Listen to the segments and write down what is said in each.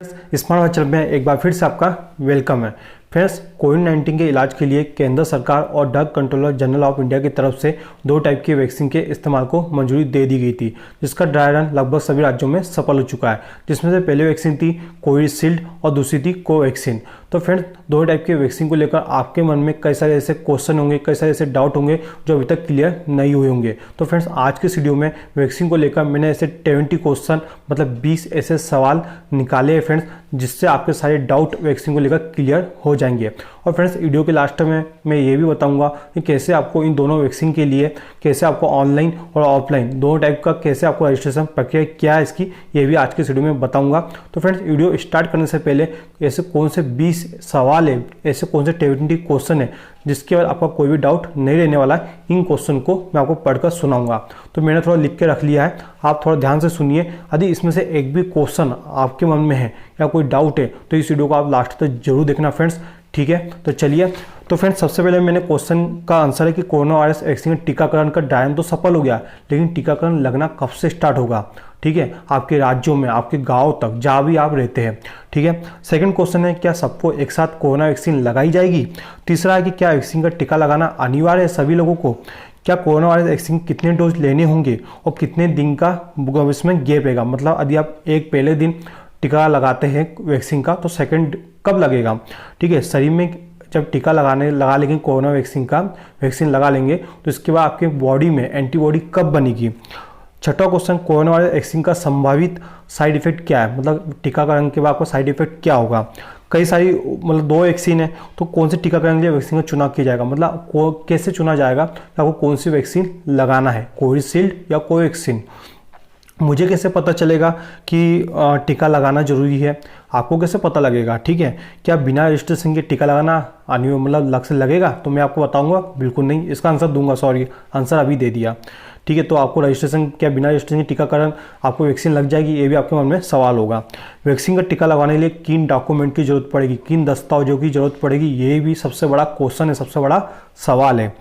Smart hospital में एक बार फिर से आपका वेलकम है। फ्रेंड्स, कोविड-19 के इलाज के लिए केंद्र सरकार और drug controller general of India की तरफ से 2 टाइप की वैक्सीन के इस्तेमाल को मंजूरी दे दी गई थी, जिसका ड्राई रन लगभग सभी राज्यों में सफल हो चुका है। जिसमें से पहली वैक्सीन थी कोविशील्ड और दूसरी थी कोवैक्सीन। तो फ्रेंड्स, 2 टाइप की वैक्सीन को लेकर आपके मन में कई सारे ऐसे क्वेश्चन होंगे, कई सारे ऐसे डाउट होंगे जो अभी तक क्लियर नहीं हुए होंगे। तो फ्रेंड्स, आज के वीडियो में वैक्सीन को लेकर मैंने ऐसे 20 क्वेश्चन मतलब 20 ऐसे सवाल निकाले हैं फ्रेंड्स, जिससे आपके सारे डाउट वैक्सीन को लेकर क्लियर हो जाएंगे। और फ्रेंड्स, वीडियो के लास्ट में मैं ये भी बताऊंगा कि कैसे आपको इन दोनों वैक्सीन के लिए कैसे आपको ऑनलाइन और ऑफलाइन दोनों टाइप का कैसे आपको रजिस्ट्रेशन प्रक्रिया क्या है इसकी, ये भी आज के वीडियो में बताऊंगा। तो फ्रेंड्स, वीडियो स्टार्ट करने से पहले ऐसे कौन से 20 सवाल है, ऐसे कौन से 20 क्वेश्चन है जिसके बाद आपका कोई भी डाउट नहीं रहने वाला है, इन क्वेश्चन को मैं आपको पढ़कर सुनाऊंगा। तो मैंने थोड़ा लिख के रख लिया है, आप थोड़ा ध्यान से सुनिए। यदि इसमें से एक भी क्वेश्चन आपके मन में है या कोई डाउट है तो इस वीडियो को आप लास्ट तक जरूर देखना फ्रेंड्स, ठीक है। तो चलिए, तो फ्रेंड्स, सबसे पहले मैंने क्वेश्चन का आंसर है कि कोरोना वायरस वैक्सीन का टीकाकरण का ड्राई रन तो सफल हो गया, लेकिन टीकाकरण लगना कब से स्टार्ट होगा, ठीक है, आपके राज्यों में, आपके गांव तक जहाँ भी आप रहते हैं, ठीक है। सेकंड क्वेश्चन है क्या सबको एक साथ कोरोना वैक्सीन लगाई जाएगी। तीसरा है कि क्या वैक्सीन का टीका लगाना अनिवार्य है सभी लोगों को। क्या कोरोना वायरस वैक्सीन कितने डोज लेने होंगे और कितने दिन का इसमें गैप रहेगा, मतलब यदि आप एक पहले दिन टीका लगाते हैं वैक्सीन का तो सेकंड कब लगेगा, ठीक है। शरीर में जब टीका लगा लेंगे कोरोना वैक्सीन लगा लेंगे तो इसके बाद आपके बॉडी में एंटीबॉडी कब बनेगी। छठा क्वेश्चन, कोरोना वायरस वैक्सीन का संभावित साइड इफेक्ट क्या है, मतलब टीकाकरण के बाद आपको साइड इफेक्ट क्या होगा। कई सारी मतलब 2 वैक्सीन है तो कौन से टीकाकरण के लिए वैक्सीन का चुनाव किया जाएगा, मतलब कैसे चुना जाएगा कि आपको कौन सी वैक्सीन लगाना है, कोविशील्ड या कोवैक्सीन। मुझे कैसे पता चलेगा कि टीका लगाना जरूरी है, आपको कैसे पता लगेगा, ठीक है। क्या बिना रजिस्ट्रेशन के टीका लगाना मतलब लग से लगेगा, तो मैं आपको बताऊंगा बिल्कुल नहीं, इसका आंसर दूंगा, सॉरी आंसर अभी दे दिया, ठीक है। तो आपको रजिस्ट्रेशन, क्या बिना रजिस्ट्रेशन के टीकाकरण आपको वैक्सीन लग जाएगी, ये भी आपके मन में सवाल होगा। वैक्सीन का टीका लगाने के लिए किन डॉक्यूमेंट की जरूरत पड़ेगी, किन दस्तावेजों की जरूरत पड़ेगी, ये भी सबसे बड़ा क्वेश्चन है, सबसे बड़ा सवाल है।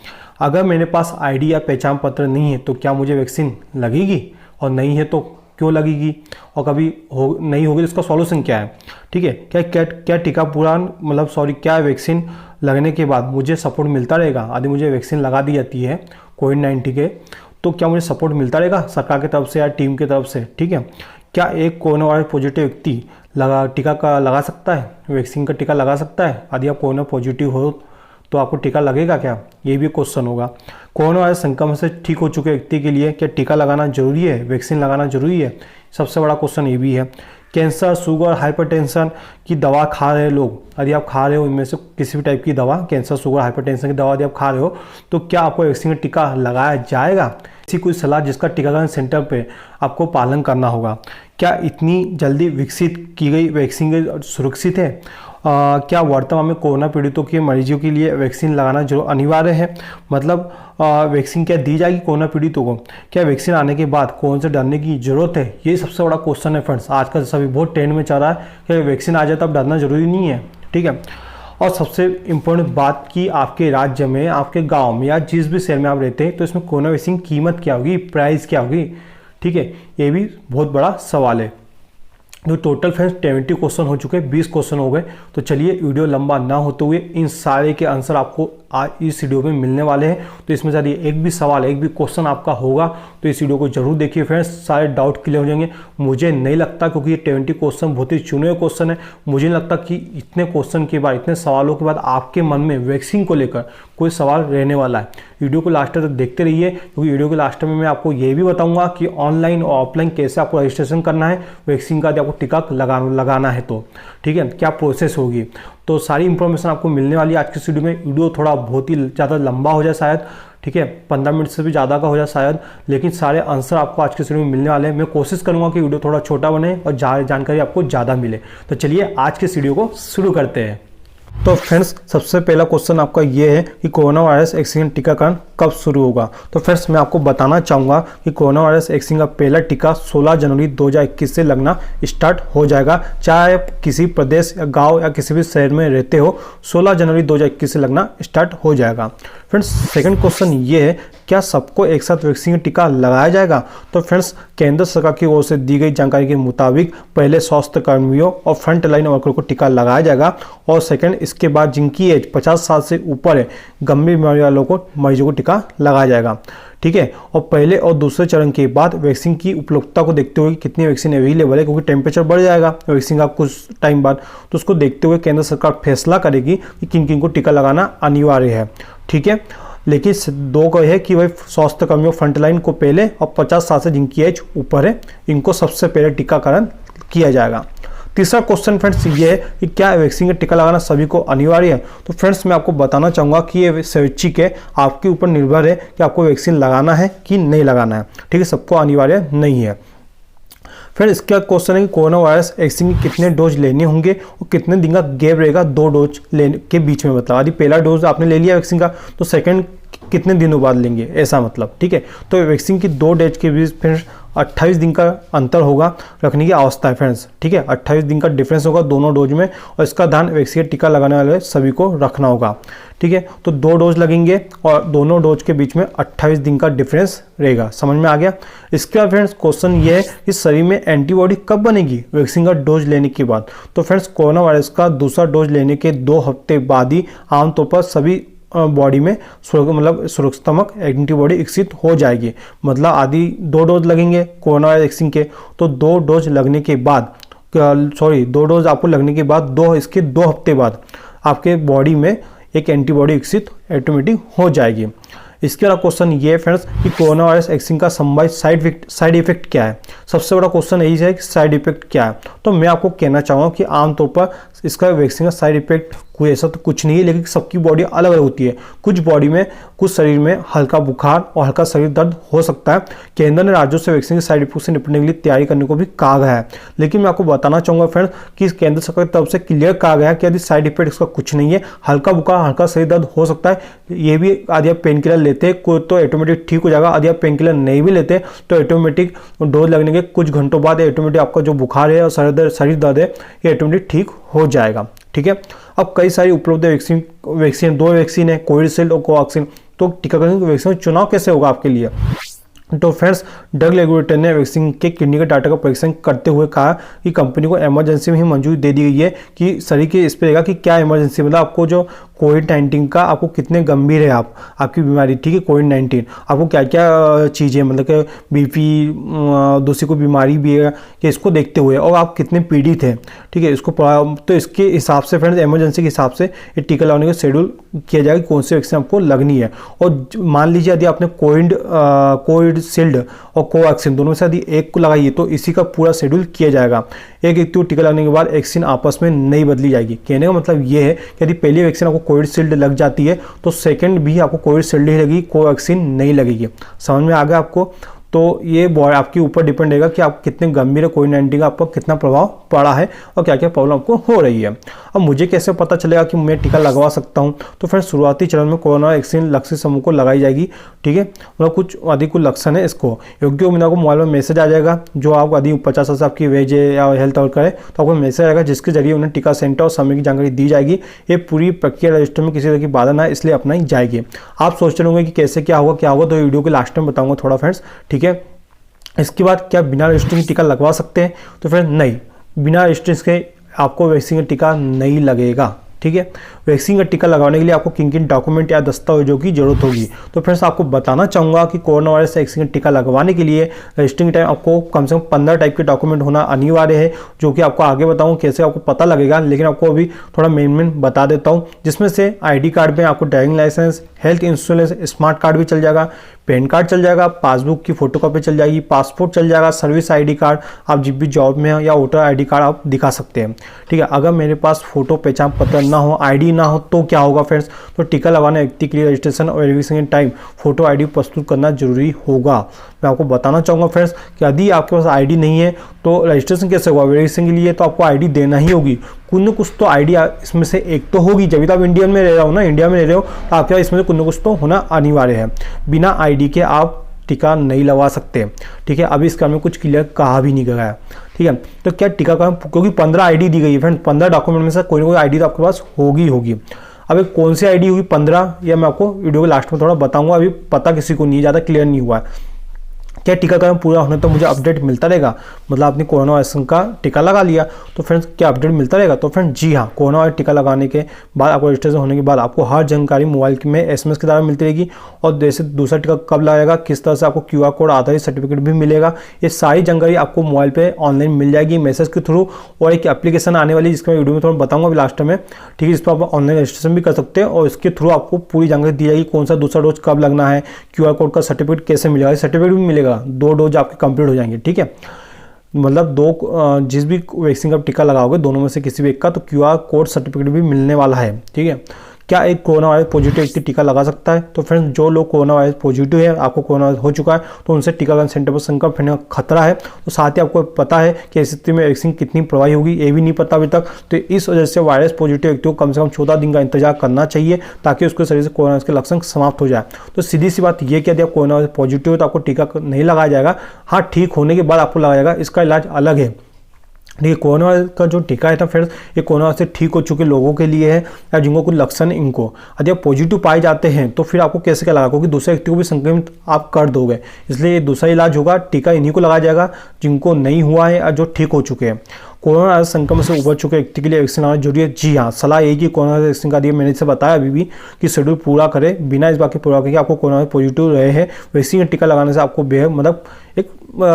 अगर मेरे पास ID या पहचान पत्र नहीं है तो क्या मुझे वैक्सीन लगेगी, और नहीं है तो क्यों लगेगी, और कभी नहीं होगी तो इसका सॉल्यूशन क्या है, ठीक है। क्या टीका क्या वैक्सीन लगने के बाद मुझे सपोर्ट मिलता रहेगा। यदि मुझे वैक्सीन लगा दी जाती है कोविड-19 के तो क्या मुझे सपोर्ट मिलता रहेगा सरकार की तरफ से या टीम की तरफ से, ठीक है। क्या एक कोरोना वायरस पॉजिटिव व्यक्ति टीका का लगा सकता है, वैक्सीन का टीका लगा सकता है। यदि आप कोरोना पॉजिटिव हो तो आपको टीका लगेगा क्या, ये भी क्वेश्चन होगा। कोरोना वायरस संक्रमण से ठीक हो चुके व्यक्ति के लिए क्या टीका लगाना जरूरी है, वैक्सीन लगाना जरूरी है, सबसे बड़ा क्वेश्चन ये भी है। कैंसर, शुगर, हाइपरटेंशन की दवा खा रहे लोग, यदि आप खा रहे हो इनमें से किसी भी टाइप की दवा, कैंसर, शुगर, हाइपरटेंशन की दवा यदि आप खा रहे हो तो क्या आपको वैक्सीन का टीका लगाया जाएगा। ऐसी कोई सलाह जिसका टीकाकरण सेंटर पे आपको पालन करना होगा। क्या इतनी जल्दी विकसित की गई वैक्सीन सुरक्षित है। क्या वर्तमान में कोरोना पीड़ितों के मरीजों के लिए वैक्सीन लगाना जो अनिवार्य है, मतलब वैक्सीन क्या दी जाएगी कोरोना पीड़ितों को। क्या वैक्सीन आने के बाद कौन से डरने की जरूरत है, ये सबसे बड़ा क्वेश्चन है फ्रेंड्स। आजकल सभी बहुत ट्रेंड में चल रहा है कि वैक्सीन आ जाए तब डरना जरूरी नहीं है, ठीक है। और सबसे इम्पोर्टेंट बात कि आपके राज्य में, आपके गाँव में या जिस भी शहर में आप रहते हैं तो इसमें कोरोना वैक्सीन कीमत क्या होगी, प्राइस क्या होगी, ठीक है, ये भी बहुत बड़ा सवाल है। तो टोटल फ्रेंड्स 20 क्वेश्चन हो चुके हैं, 20 क्वेश्चन हो गए। तो चलिए, वीडियो लंबा ना होते हुए इन सारे के आंसर आपको आज इस वीडियो में मिलने वाले हैं। तो इसमें से यदि एक भी सवाल, एक भी क्वेश्चन आपका होगा तो इस वीडियो को जरूर देखिए फ्रेंड्स, सारे डाउट क्लियर हो जाएंगे। मुझे नहीं लगता, क्योंकि ये 20 क्वेश्चन बहुत ही चुने हुए क्वेश्चन है, मुझे नहीं लगता कि इतने क्वेश्चन के बाद, इतने सवालों के बाद आपके मन में वैक्सीन को लेकर कोई सवाल रहने वाला है। वीडियो को लास्ट तक देखते रहिए, क्योंकि वीडियो के लास्ट में मैं आपको ये भी बताऊंगा कि ऑनलाइन और ऑफलाइन कैसे आपको रजिस्ट्रेशन करना है वैक्सीन का, आपको टीका लगाना है तो, ठीक है, क्या प्रोसेस होगी। तो सारी इंफॉर्मेशन आपको मिलने वाली है आज की वीडियो में। वीडियो थोड़ा बहुत ही ज़्यादा लंबा हो जाए शायद, ठीक है, 15 मिनट से भी ज़्यादा का हो जाए शायद, लेकिन सारे आंसर आपको आज की वीडियो में मिलने वाले हैं। मैं कोशिश करूंगा कि वीडियो थोड़ा छोटा बने और जानकारी आपको ज़्यादा मिले। तो चलिए आज के वीडियो को शुरू करते हैं। तो फ्रेंड्स सबसे पहला क्वेश्चन आपका ये है कि कोरोना वायरस वैक्सीन टीकाकरण कब शुरू होगा। तो फ्रेंड्स मैं आपको बताना चाहूँगा कि कोरोना वायरस वैक्सीन का पहला टीका 16 जनवरी 2021 से लगना स्टार्ट हो जाएगा। चाहे आप किसी प्रदेश या गांव या किसी भी शहर में रहते हो, 16 जनवरी 2021 से लगना स्टार्ट हो जाएगा। फ्रेंड्स सेकंड क्वेश्चन ये है, क्या सबको एक साथ वैक्सीन टीका लगाया जाएगा। तो फ्रेंड्स केंद्र सरकार की ओर से दी गई जानकारी के मुताबिक पहले स्वास्थ्य कर्मियों और फ्रंट लाइन वर्करों को टीका लगाया जाएगा और सेकंड इसके बाद जिनकी एज 50 साल से ऊपर है, गंभीर बीमारी वालों को मरीजों को टीका लगाया जाएगा। ठीक है, और पहले और दूसरे चरण के बाद वैक्सीन की उपलब्धता को देखते हुए कितनी वैक्सीन अवेलेबल है, क्योंकि टेम्परेचर बढ़ जाएगा वैक्सीन का कुछ टाइम बाद, तो उसको देखते हुए केंद्र सरकार फैसला करेगी कि किन किन को टीका लगाना अनिवार्य है। ठीक है, लेकिन दो का है कि भाई स्वास्थ्य कर्मियों फ्रंटलाइन को पहले और 50 साल से जिनकी एज ऊपर है इनको सबसे पहले टीकाकरण किया जाएगा। तीसरा क्वेश्चन फ्रेंड्स ये है कि क्या वैक्सीन का टीका लगाना सभी को अनिवार्य है। तो फ्रेंड्स मैं आपको बताना चाहूँगा कि ये स्वैच्छिक है, आपके ऊपर निर्भर है कि आपको वैक्सीन लगाना है कि नहीं लगाना है। ठीक है, सबको अनिवार्य नहीं है। फिर इसका क्वेश्चन है कि कोरोना वायरस वैक्सीन के कितने डोज लेने होंगे और कितने दिन का गैप रहेगा 2 डोज लेने के बीच में। मतलब यदि पहला डोज आपने ले लिया वैक्सीन का तो सेकंड कितने दिनों बाद लेंगे, ऐसा मतलब। ठीक है, तो वैक्सीन की 2 डोज के बीच फिर 28 दिन का अंतर होगा रखने की अवस्था है फ्रेंड्स। ठीक है, 28 दिन का डिफरेंस होगा दोनों डोज में और इसका ध्यान वैक्सीन का टीका लगाने वाले सभी को रखना होगा। ठीक है, तो 2 डोज लगेंगे और दोनों डोज के बीच में 28 दिन का डिफरेंस रहेगा। समझ में आ गया। इसके बाद फ्रेंड्स क्वेश्चन ये है कि शरीर में एंटीबॉडी कब बनेगी वैक्सीन का डोज लेने के बाद। तो फ्रेंड्स कोरोना वायरस का दूसरा डोज लेने के 2 हफ्ते बाद ही आमतौर पर सभी बॉडी में मतलब सुरक्षात्मक एंटीबॉडी विकसित हो जाएगी। मतलब आदि 2 डोज लगेंगे कोरोना वायरस वैक्सीन के, तो 2 डोज लगने के बाद 2 डोज आपको लगने के बाद इसके 2 हफ्ते बाद आपके बॉडी में एक एंटीबॉडी विकसित ऑटोमेटिक हो जाएगी। इसके अलावा क्वेश्चन ये है फ्रेंड्स कि कोरोना वायरस वैक्सीन का संभावित साइड इफेक्ट क्या है। सबसे बड़ा क्वेश्चन यही है कि साइड इफेक्ट क्या है। तो मैं आपको कहना चाहूँगा कि आमतौर पर इसका वैक्सीन का साइड इफेक्ट कोई ऐसा तो कुछ नहीं है, लेकिन सबकी बॉडी अलग अलग होती है। कुछ बॉडी में कुछ शरीर में हल्का बुखार और हल्का शरीर दर्द हो सकता है। केंद्र ने राज्यों से वैक्सीन के साइड इफेक्ट से निपटने के लिए तैयारी करने को भी कहा गया है। लेकिन मैं आपको बताना चाहूँगा फ्रेंड्स कि केंद्र सरकार की तरफ से क्लियर कहा गया है कि यदि साइड इफेक्ट इसका कुछ नहीं है, हल्का बुखार हल्का शरीर दर्द हो सकता है, ये भी यदि आप पेन किलर लेते हैं तो ऑटोमेटिक ठीक हो जाएगा। यदि आप पेन किलर नहीं भी लेते तो ऑटोमेटिक डोज लगने के कुछ घंटों बाद ऑटोमेटिक आपका जो बुखार है और शरीर दर्द है ये ऑटोमेटिक ठीक हो जाएगा। ठीक है, अब कई सारी उपलब्ध वैक्सीन 2 वैक्सीन है, कोविशील्ड और कोवैक्सीन। तो टीकाकरण की वैक्सीन चुनाव कैसे होगा आपके लिए। तो फ्रेंड्स ड्रग रेगुलेटर ने वैक्सीन के क्लिनिकल डाटा का परीक्षण करते हुए कहा कि कंपनी को इमरजेंसी में ही मंजूरी दे दी गई है कि शरीर के इस पे रहेगा कि क्या इमरजेंसी, मतलब आपको जो कोविड-19 का आपको कितने गंभीर है आपकी बीमारी। ठीक है, कोविड-19 आपको क्या क्या चीज़ें, मतलब कि बीपी दूसरी कोई बीमारी भी है कि इसको देखते हुए, और आप कितने पीड़ित हैं। ठीक है, इसको तो इसके हिसाब से फ्रेंड्स इमरजेंसी के हिसाब से ये टीका लगाने का शेड्यूल किया जाएगा कि कौन सी वैक्सीन आपको लगनी है। और मान लीजिए यदि आपने कोविशील्ड और कोवैक्सीन दोनों में से यदि एक को लगाई है तो इसी का पूरा शेड्यूल किया जाएगा। एक व्यक्ति को टीका लगने के बाद वैक्सीन आपस में नहीं बदली जाएगी। कहने का मतलब ये है कि यदि पहली वैक्सीन आपको कोविशील्ड लग जाती है तो सेकंड भी आपको कोविशील्ड ही लगेगी, कोवैक्सीन नहीं लगेगी। समझ में आ गया आपको। तो ये आपके ऊपर डिपेंड रहेगा कि आप कितने गंभीर है, कोविड-19 का आपको कितना प्रभाव पड़ा है और क्या क्या प्रॉब्लम आपको हो रही है। अब मुझे कैसे पता चलेगा कि मैं टीका लगवा सकता हूं। तो फ्रेंड्स शुरुआती चरण में कोरोना वैक्सीन लक्षित समूह को लगाई जाएगी। ठीक है, मतलब कुछ अधिक लक्षण है, इसको योग्य उम्मीदवार को मोबाइल में मैसेज आ जाएगा। जो आप यदि 50 साल से आपकी वेज है या हेल्थ वर्कर है तो आपको मैसेज आएगा जिसके जरिए उन्हें टीका सेंटर और समय की जानकारी दी जाएगी। ये पूरी प्रक्रिया रजिस्टर में किसी तरह की बाधा ना है, इसलिए अपनाई जाएगी। आप सोचते होंगे कि कैसे क्या होगा, तो वीडियो के लास्ट में बताऊंगा थोड़ा फ्रेंड्स। ठीक है, इसके बाद क्या बिना रजिस्ट्रेशन के टीका लगवा सकते हैं। तो फ्रेंड नहीं, बिना रजिस्ट्रेशन के आपको वैक्सीन का टीका नहीं लगेगा। ठीक है, वैक्सीन का टीका लगाने के लिए आपको किन किन डॉक्यूमेंट या दस्तावेजों की जरूरत होगी। तो फ्रेंड्स आपको बताना चाहूँगा कि कोरोना वायरस वैक्सीन का टीका लगवाने के लिए रजिस्ट्रिंग टाइम आपको कम से कम 15 टाइप के डॉक्यूमेंट होना अनिवार्य है, जो कि आपको आगे बताऊँ कैसे आपको पता लगेगा। लेकिन आपको अभी थोड़ा मेन बता देता हूँ, जिसमें से ID कार्ड में आपको driving licence, health insurance, smart card भी चल जाएगा, पैन कार्ड चल जाएगा, पासबुक की फोटोकॉपी चल जाएगी, पासपोर्ट चल जाएगा, सर्विस ID कार्ड, आप जब भी जॉब में हैं या वोटर ID कार्ड आप दिखा सकते हैं। ठीक है, अगर मेरे पास फोटो पहचान पत्र करना हो, आईडी ना हो तो क्या होगा फ्रेंड्स। तो टीका लगाने व्यक्ति के लिए रजिस्ट्रेशन और वेरिफिकेशन टाइम फोटो आईडी प्रस्तुत करना जरूरी होगा। मैं आपको बताना चाहूँगा फ्रेंड्स कि यदि आपके पास आईडी नहीं है तो रजिस्ट्रेशन कैसे होगा। वेरिफिकेशन के लिए तो आपको आईडी देना ही होगी, कुछ न कुछ तो आईडी इसमें से एक तो होगी। जब भी तो आप इंडिया में रह रहे हो ना, इंडिया में रह रहे हो तो आपके पास इसमें से कुछ न कुछ तो होना अनिवार्य है। बिना आईडी के आप टीका नहीं लगा सकते, ठीक है। अभी इसका में कुछ क्लियर कहा भी नहीं गया है, ठीक है। तो क्या टीकाकरण, क्योंकि 15 आईडी दी गई है फ्रेंड, 15 डॉक्यूमेंट में से कोई ना कोई आईडी तो आपके पास होगी। अब कौन सी आईडी होगी 15, या मैं आपको वीडियो के लास्ट में थोड़ा बताऊंगा, अभी पता किसी को नहीं, ज़्यादा क्लियर नहीं हुआ है। क्या टीकाकरण पूरा होने तो मुझे अपडेट मिलता रहेगा, मतलब आपने कोरोना वायरस का टीका लगा लिया तो फ्रेंड्स क्या अपडेट मिलता रहेगा। तो फ्रेंड्स जी हाँ, कोरोना वायरस टीका लगाने के बाद आपको रजिस्ट्रेशन होने के बाद आपको हर जानकारी मोबाइल में एसएमएस के द्वारा मिलती रहेगी। और जैसे दूसरा टीका कब लगाएगा, किस तरह से आपको क्यूआर कोड, आधार सर्टिफिकेट भी मिलेगा, ये सारी जानकारी आपको मोबाइल पे ऑनलाइन मिल जाएगी मैसेज के थ्रू। और एक एप्लीकेशन आने वाली जिसका मैं वीडियो में थोड़ा बताऊंगा अभी लास्ट में, ठीक है। इस पर आप ऑनलाइन रजिस्ट्रेशन भी कर सकते हैं और इसके थ्रू आपको पूरी जानकारी दी जाएगी, कौन सा दूसरा डोज कब लगना है, क्यूआर कोड का सर्टिफिकेट कैसे मिलेगा। सर्टिफिकेट भी मिलेगा, 2 डोज आपके कंप्लीट हो जाएंगे, ठीक है। मतलब जिस भी वैक्सीन का टीका लगाओगे दोनों में से किसी भी एक का, तो क्यूआर कोड सर्टिफिकेट भी मिलने वाला है, ठीक है। क्या एक कोरोना वायरस पॉजिटिव व्यक्ति टीका लगा सकता है। तो फ्रेंड्स जो लोग कोरोना वायरस पॉजिटिव है, आपको कोरोना वायरस हो चुका है, तो उनसे टीकाकरण सेंटर पर संक्रमण होने का खतरा है। तो साथ ही आपको पता है कि इस स्थिति में वैक्सीन कितनी प्रभावी होगी, ये भी नहीं पता अभी तक। तो इस वजह से वायरस पॉजिटिव व्यक्ति को कम से कम 14 दिन का इंतजार करना चाहिए ताकि उसके शरीर से कोरोना वायरस के लक्षण समाप्त हो जाए। तो सीधी सी बात यह कि यदि आप कोरोना वायरस पॉजिटिव है तो आपको टीका नहीं लगाया जाएगा, हाँ ठीक होने के बाद आपको लगाया जाएगा, इसका इलाज अलग है। देखिए कोरोना वायरस का जो टीका है था फ्रेंड्स, ये कोरोना से ठीक हो चुके लोगों के लिए है, या जिनको कुछ लक्षण है इनको। यदि आप पॉजिटिव पाए जाते हैं तो फिर आपको कैसे क्या लगा, क्योंकि दूसरे व्यक्ति को भी संक्रमित आप कर दोगे, इसलिए ये दूसरा इलाज होगा। टीका इन्हीं को लगाया जाएगा जिनको नहीं हुआ है और जो ठीक हो चुके हैं। कोरोना वायरस संक्रमण से उबर चुके व्यक्ति के लिए वैक्सीन आना जरूरी है। जी हाँ, सलाह यही कि कोरोना वैक्सीन का दिया मैंने इसे बताया अभी भी कि शेड्यूल पूरा करें, बिना इस बात के पूरा करके आपको कोरोना पॉजिटिव रहे हैं वैक्सीन का टीका लगाने से आपको बेहद मतलब एक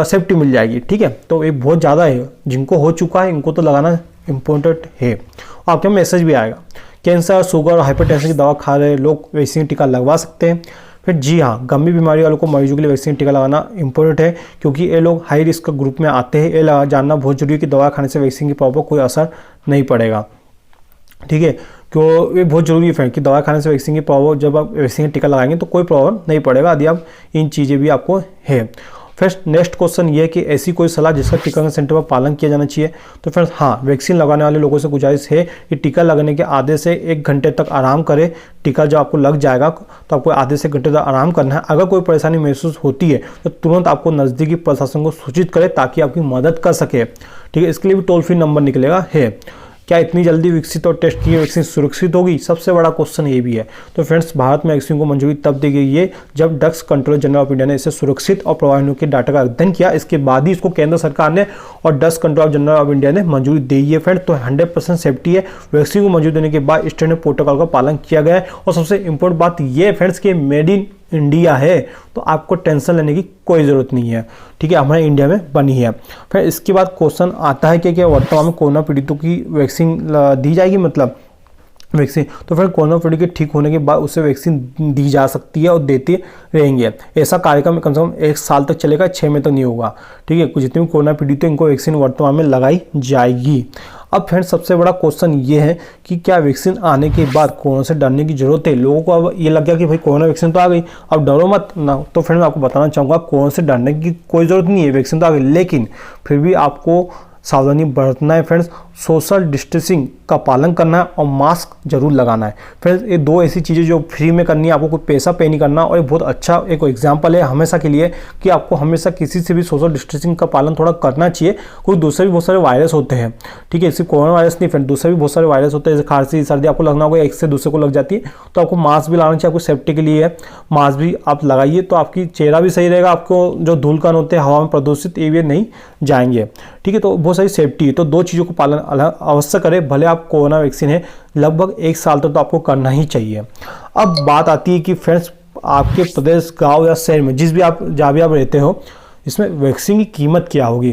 सेफ्टी मिल जाएगी, ठीक है। तो ये बहुत ज़्यादा है, जिनको हो चुका है इनको तो लगाना इम्पोर्टेंट है। और आपके मैसेज भी आएगा, कैंसर, शुगर और हाइपरटेंशन की दवा खा रहे लोग वैक्सीन टीका लगवा सकते हैं। फिर जी हाँ, गंभीर बीमारी वालों को मरीजों के लिए वैक्सीन टीका लगाना इंपॉर्टेंट है, क्योंकि ये लोग हाई रिस्क ग्रुप में आते हैं। ये जानना बहुत जरूरी है कि दवा खाने से वैक्सीन के प्रभाव पर कोई असर नहीं पड़ेगा, ठीक है। क्यों ये बहुत जरूरी है फ्रेंड कि दवा खाने से वैक्सीन के प्रभाव, जब आप वैक्सीन का टीका लगाएंगे तो कोई प्रॉब्लम नहीं पड़ेगा यदि आप इन चीज़ें भी आपको है। फ्रेंड्स नेक्स्ट क्वेश्चन ये है कि ऐसी कोई सलाह जिसका टीकाकरण सेंटर पर पालन किया जाना चाहिए। तो फ्रेंड्स हाँ, वैक्सीन लगाने वाले लोगों से गुजारिश है कि टीका लगने के आधे से 1 घंटे तक आराम करें। टीका जब आपको लग जाएगा तो आपको आधे से 1 घंटे तक आराम करना है। अगर कोई परेशानी महसूस होती है तो तुरंत आपको नज़दीकी प्रशासन को सूचित करें ताकि आपकी मदद कर सके, ठीक है। इसके लिए भी टोल फ्री नंबर निकलेगा है। क्या इतनी जल्दी विकसित और टेस्ट की वैक्सीन सुरक्षित होगी, सबसे बड़ा क्वेश्चन ये भी है। तो फ्रेंड्स भारत में वैक्सीन को मंजूरी तब दी गई है जब drugs controller general of India ने इसे सुरक्षित और प्रभावी होने के डाटा का अध्ययन किया। इसके बाद ही इसको केंद्र सरकार ने और drugs controller general of India ने मंजूरी दी है फ्रेंड। तो 100% सेफ्टी है। वैक्सीन को मंजूरी देने के बाद स्टैंडर्ड प्रोटोकॉल का पालन किया गया है। और सबसे इंपॉर्टेंट बात यह है फ्रेंड्स कि मेड इन इंडिया है, तो आपको टेंशन लेने की कोई ज़रूरत नहीं है, ठीक है। हमारे इंडिया में बनी है। फिर इसके बाद क्वेश्चन आता है कि क्या वर्तमान में कोरोना पीड़ितों की वैक्सीन दी जाएगी, मतलब वैक्सीन। तो फिर कोरोना पीड़ित के ठीक होने के बाद उसे वैक्सीन दी जा सकती है और देते रहेंगे। ऐसा कार्यक्रम कम से कम 1 साल तक चलेगा, 6 महीने तक नहीं होगा, ठीक है। जितने भी कोरोना पीड़ित हैं इनको वैक्सीन वर्तमान में लगाई जाएगी। अब फ्रेंड्स सबसे बड़ा क्वेश्चन ये है कि क्या वैक्सीन आने के बाद कोरोना से डरने की जरूरत है। लोगों को अब ये लग गया कि भाई कोरोना वैक्सीन तो आ गई, अब डरो मत ना। तो फ्रेंड मैं आपको बताना चाहूँगा कोरोना से डरने की कोई ज़रूरत नहीं है, वैक्सीन तो आ गई, लेकिन फिर भी आपको सावधानी बरतना है फ्रेंड्स। सोशल डिस्टेंसिंग का पालन करना है और मास्क जरूर लगाना है फ्रेंड्स। ये 2 ऐसी चीज़ें जो फ्री में करनी है, आपको कोई पैसा पे नहीं करना। और ये बहुत अच्छा एक एग्जांपल है हमेशा के लिए कि आपको हमेशा किसी से भी सोशल डिस्टेंसिंग का पालन थोड़ा करना चाहिए। कोई दूसरे भी बहुत सारे वायरस होते हैं, ठीक है, सिर्फ कोरोना वायरस नहीं फ्रेंड, दूसरे भी बहुत सारे वायरस होते हैं। जैसे खांसी सर्दी आपको लगना होगा, एक से दूसरे को लग जाती है, तो आपको मास्क भी लगाना चाहिए। आपको सेफ्टी के लिए है, मास्क भी आप लगाइए तो आपकी चेहरा भी सही रहेगा, आपको जो धूल कण होते हैं हवा में प्रदूषित ये भी नहीं जाएंगे, ठीक है। तो बहुत सारी सेफ्टी है, तो 2 चीज़ों को पालन अवश्य करें। भले आप कोरोना वैक्सीन है लगभग 1 साल तक तो आपको करना ही चाहिए। अब बात आती है कि फ्रेंड्स आपके प्रदेश, गांव या शहर में जहाँ भी आप रहते हो, इसमें वैक्सीन की कीमत क्या होगी।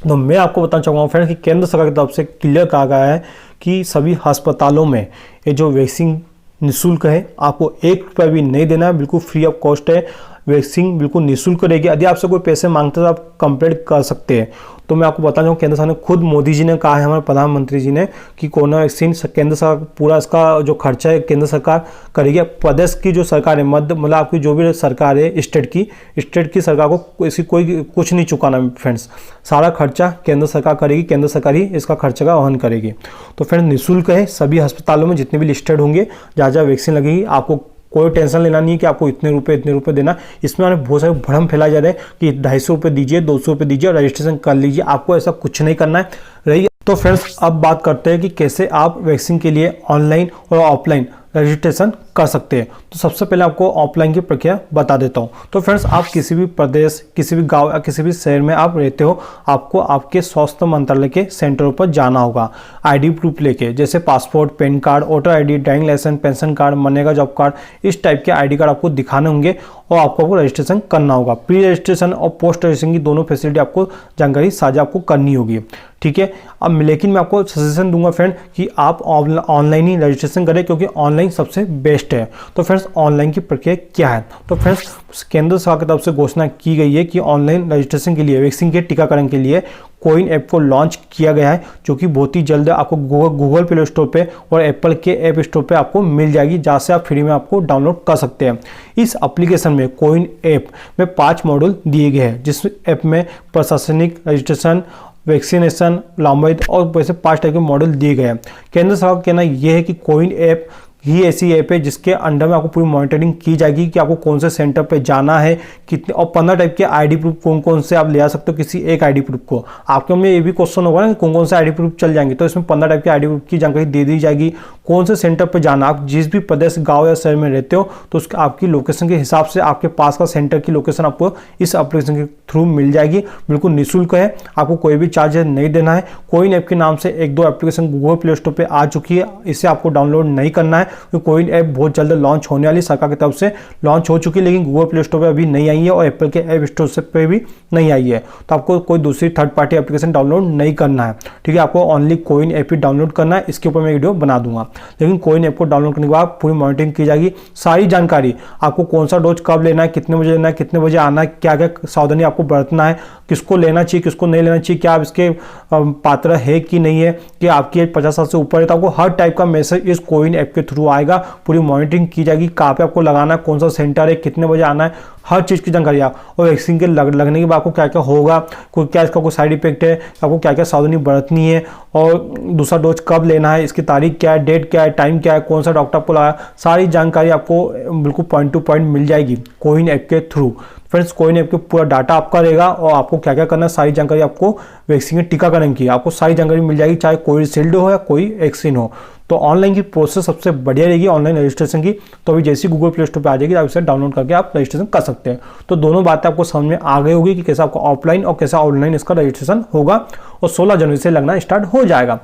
तो मैं आपको बताना चाहूँगा फ्रेंड्स कि केंद्र सरकार की तरफ से क्लियर कहा गया है कि सभी अस्पतालों में ये जो वैक्सीन निःशुल्क है, आपको 1 रुपया भी नहीं देना है, बिल्कुल फ्री ऑफ कॉस्ट है। वैक्सीन बिल्कुल निःशुल्क रहेगी। यदि आपसे कोई पैसे मांगते हैं तो आप कंप्लेंट कर सकते हैं। तो मैं आपको बता दूं, केंद्र सरकार ने खुद मोदी जी ने कहा है, हमारे प्रधानमंत्री जी ने, कि कोरोना वैक्सीन केंद्र सरकार पूरा इसका जो खर्चा है केंद्र सरकार करेगी। प्रदेश की जो सरकार है, मध्य मतलब आपकी जो भी सरकार है स्टेट की सरकार को इसकी कोई कुछ नहीं चुकाना फ्रेंड्स, सारा खर्चा केंद्र सरकार करेगी, केंद्र सरकार ही इसका खर्चा का वहन करेगी। तो फ्रेंड्स निःशुल्क है, सभी अस्पतालों में जितने भी लिस्टेड होंगे जहाँ जहाँ वैक्सीन लगेगी, आपको कोई टेंशन लेना नहीं है कि आपको इतने रुपए देना। इसमें मैंने बहुत सारे भ्रम फैलाए जा रहे हैं कि 250 रुपये दीजिए, 200 रुपये दीजिए और रजिस्ट्रेशन कर लीजिए। आपको ऐसा कुछ नहीं करना है। रही तो फ्रेंड्स अब बात करते हैं कि कैसे आप वैक्सीन के लिए ऑनलाइन और ऑफलाइन रजिस्ट्रेशन कर सकते हैं। तो सबसे पहले आपको ऑफलाइन की प्रक्रिया बता देता हूं। तो फ्रेंड्स आप किसी भी प्रदेश, किसी भी गांव या किसी भी शहर में आप रहते हो, आपको आपके स्वास्थ्य मंत्रालय के सेंटरों पर जाना होगा आईडी प्रूफ लेके, जैसे passport, PAN card, voter ID, driving licence, pension card, मनरेगा जॉब कार्ड, इस टाइप के आईडी कार्ड आपको दिखाने होंगे और आपको रजिस्ट्रेशन करना होगा। प्री रजिस्ट्रेशन और पोस्ट रजिस्ट्रेशन की दोनों फैसिलिटी आपको जानकारी साझा आपको करनी होगी, ठीक है। अब लेकिन मैं आपको सजेशन दूंगा फ्रेंड कि आप ऑनलाइन ही रजिस्ट्रेशन करें, क्योंकि ऑनलाइन सबसे बेस्ट है। तो फ्रेंड्स ऑनलाइन की प्रक्रिया क्या है? तो फ्रेंड्स केंद्र सरकार की तरफ से घोषणा की गई है कि ऑनलाइन रजिस्ट्रेशन के लिए, वैक्सीन के टीकाकरण के लिए कोविन ऐप को लॉन्च किया गया है, जो कि बहुत ही जल्द आपको गूगल प्ले स्टोर पे और एप्पल के ऐप स्टोर पे आपको मिल जाएगी, जहाँ से आप फ्री में आपको डाउनलोड कर सकते हैं। इस एप्लीकेशन में, कोविन ऐप में 5 मॉड्यूल दिए गए हैं, जिस ऐप में प्रशासनिक रजिस्ट्रेशन, वैक्सीनेशन, लाभान्वित और वैसे 5 टाइप के मॉडल दिए गए हैं। केंद्र सरकार का कहना यह है कि कोविन ऐप ही ऐसी ऐप है जिसके अंडर में आपको पूरी मॉनिटरिंग की जाएगी कि आपको कौन से सेंटर पे जाना है, कितने, और 15 टाइप के आईडी प्रूफ कौन कौन से आप ले आ सकते हो किसी एक आईडी प्रूफ को। आपके में ये भी क्वेश्चन होगा ना कि कौन कौन से आईडी प्रूफ चल जाएंगे, तो इसमें 15 टाइप के आईडी प्रूफ की जानकारी दे दी जाएगी। कौन से सेंटर पर जाना, आप जिस भी प्रदेश, गाँव या शहर में रहते हो, तो उसके आपकी लोकेशन के हिसाब से आपके पास का सेंटर की लोकेशन आपको इस एप्लीकेशन के थ्रू मिल जाएगी। बिल्कुल निःशुल्क है, आपको कोई भी चार्ज नहीं देना है। कोविन ऐप के नाम से 1-2 एप्लीकेशन गूगल प्ले स्टोर पे आ चुकी है, इसे आपको डाउनलोड नहीं करना है, क्योंकि कोविन ऐप बहुत जल्द लॉन्च होने वाली, सरकार की तरफ से लॉन्च हो चुकी है, लेकिन गूगल प्ले स्टोर पे अभी नहीं आई है और एप्पल के ऐप स्टोर से पे भी नहीं आई है। तो आपको कोई दूसरी थर्ड पार्टी एप्लीकेशन डाउनलोड नहीं करना है, ठीक है। आपको ओनली कोविन ऐप ही डाउनलोड करना है। इसके ऊपर मैं वीडियो बना दूंगा। लेकिन कोविन ऐप को डाउनलोड करने के बाद पूरी मॉनिटरिंग की जाएगी, सारी जानकारी, आपको कौन सा डोज कब लेना है, कितने बजे लेना है, कितने बजे आना है, क्या क्या सावधानी आपको बरतना है, किसको लेना चाहिए, किसको नहीं लेना चाहिए, क्या आप इसके पात्र है कि नहीं है, कि आपकी एज 50 साल से ऊपर है। तो आपको हर टाइप का मैसेज इस कोविन ऐप के थ्रू आएगा। पूरी मॉनिटरिंग की जाएगी, कहाँ पे आपको लगाना है, कौन सा सेंटर है, कितने बजे आना है, हर चीज़ की जानकारी आप, और वैक्सीन के लगने के बाद आपको क्या क्या होगा, कोई क्या इसका कोई साइड इफेक्ट है, आपको क्या क्या सावधानी बरतनी है, और दूसरा डोज कब लेना है, इसकी तारीख क्या है, डेट क्या है, टाइम क्या है, कौन सा डॉक्टर आपको लगाया, सारी जानकारी आपको बिल्कुल पॉइंट टू पॉइंट मिल जाएगी कोविन ऐप के थ्रू। फ्रेंड्स कोविन ऐप के पूरा डाटा आपका रहेगा और आपको क्या क्या करना है, सारी जानकारी आपको वैक्सीन के टीकाकरण की आपको सारी जानकारी मिल जाएगी, चाहे कोविशील्ड हो या कोई वैक्सीन हो। तो ऑनलाइन की प्रोसेस सबसे बढ़िया रहेगी ऑनलाइन रजिस्ट्रेशन की। तो अभी जैसे गूगल प्ले स्टोर पे आ जाएगी, आप इसे डाउनलोड करके आप रजिस्ट्रेशन कर सकते हैं। तो दोनों बातें आपको समझ में आ गई होगी कि कैसे आपको ऑफलाइन और कैसा ऑनलाइन इसका रजिस्ट्रेशन होगा, और 16 जनवरी से लगना स्टार्ट हो जाएगा।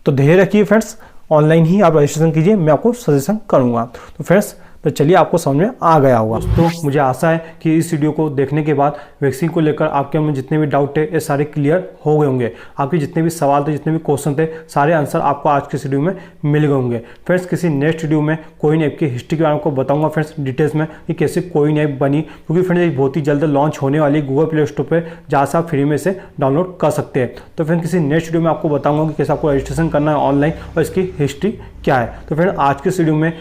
तो धैर्य रखिए फ्रेंड्स, ऑनलाइन ही आप रजिस्ट्रेशन कीजिए, मैं आपको सजेशन करूंगा। तो फ्रेंड्स तो चलिए आपको समझ में आ गया होगा। तो मुझे आशा है कि इस वीडियो को देखने के बाद वैक्सीन को लेकर आपके मन में जितने भी डाउट है ये सारे क्लियर हो गए होंगे। आपके जितने भी सवाल थे, जितने भी क्वेश्चन थे, सारे आंसर आपको आज के वीडियो में मिल गए होंगे। फ्रेंड्स किसी नेक्स्ट वीडियो में कोविन ऐप की हिस्ट्री के बारे में आपको बताऊंगा फ्रेंड्स डिटेल्स में कि कैसे कोविन ऐप बनी, क्योंकि फ्रेंड्स ये बहुत ही जल्द लॉन्च होने वाली गूगल प्ले स्टोर पर, जहाँ से आप फ्री में से डाउनलोड कर सकते हैं। तो फ्रेंड्स किसी नेक्स्ट वीडियो में आपको बताऊंगा कि कैसे आपको रजिस्ट्रेशन करना है ऑनलाइन और इसकी हिस्ट्री क्या है। तो फ्रेंड आज के वीडियो में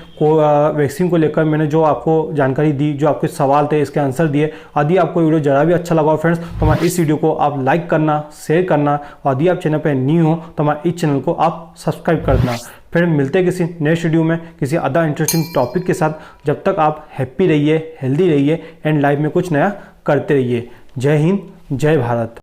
वैक्सीन को लेकर मैंने जो आपको जानकारी दी, जो आपके सवाल थे, इसके आंसर दिए। यदि आपको वीडियो जरा भी अच्छा लगा हो फ्रेंड्स, तो हमारे इस वीडियो को आप लाइक करना, शेयर करना, और यदि आप चैनल पर न्यू हो तो हमारे इस चैनल को आप सब्सक्राइब कर देना। फिर मिलते हैं किसी नेक्स्ट वीडियो में किसी अदर इंटरेस्टिंग टॉपिक के साथ। जब तक आप हैप्पी रहिए, हेल्दी रहिए एंड लाइफ में कुछ नया करते रहिए। जय हिंद, जय भारत।